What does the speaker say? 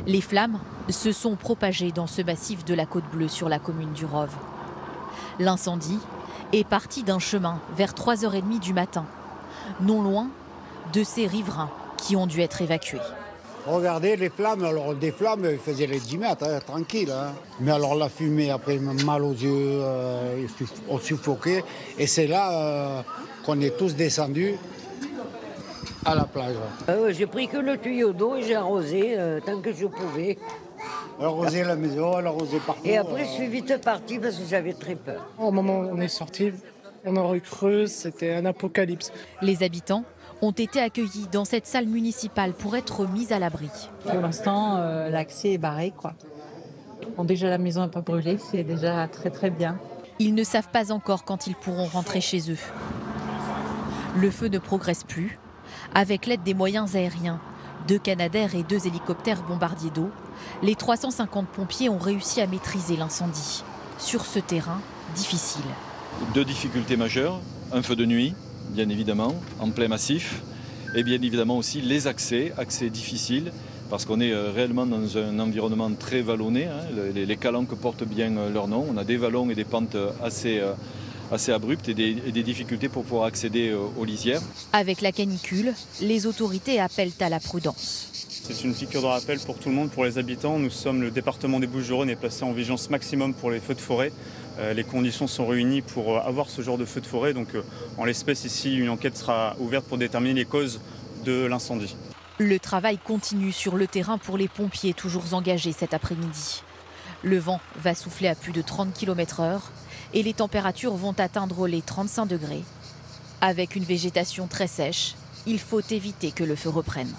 Les flammes se sont propagées dans ce massif de la Côte Bleue sur la commune du Rove. L'incendie est parti d'un chemin vers 3h30 du matin, non loin de ces riverains qui ont dû être évacués. Regardez les flammes, alors des flammes, ils faisaient les 10 mètres, tranquille. Mais alors la fumée, après, mal aux yeux, on suffoquait. Et c'est là qu'on est tous descendus à la plage. J'ai pris que le tuyau d'eau et j'ai arrosé tant que je pouvais. Arroser la maison, arroser partout. Et après, je suis vite partie parce que j'avais très peur. Au moment où on est sorti, on aurait cru que c'était un apocalypse. Les habitants ont été accueillis dans cette salle municipale pour être mis à l'abri. Pour l'instant, l'accès est barré, quoi. Bon, déjà, la maison n'est pas brûlée, c'est déjà très très bien. Ils ne savent pas encore quand ils pourront rentrer chez eux. Le feu ne progresse plus. Avec l'aide des moyens aériens, 2 Canadair et 2 hélicoptères bombardiers d'eau, les 350 pompiers ont réussi à maîtriser l'incendie. Sur ce terrain difficile. 2 difficultés majeures, un feu de nuit, bien évidemment, en plein massif, et bien évidemment aussi les accès difficiles, parce qu'on est réellement dans un environnement très vallonné. Les calanques portent bien leur nom. On a des vallons et des pentes assez abruptes et des difficultés pour pouvoir accéder aux lisières. Avec la canicule, les autorités appellent à la prudence. C'est une piqûre de rappel pour tout le monde, pour les habitants. Nous sommes le département des Bouches-du-Rhône est placé en vigilance maximum pour les feux de forêt. Les conditions sont réunies pour avoir ce genre de feu de forêt. Donc en l'espèce ici, une enquête sera ouverte pour déterminer les causes de l'incendie. Le travail continue sur le terrain pour les pompiers toujours engagés cet après-midi. Le vent va souffler à plus de 30 km/h et les températures vont atteindre les 35 degrés. Avec une végétation très sèche, il faut éviter que le feu reprenne.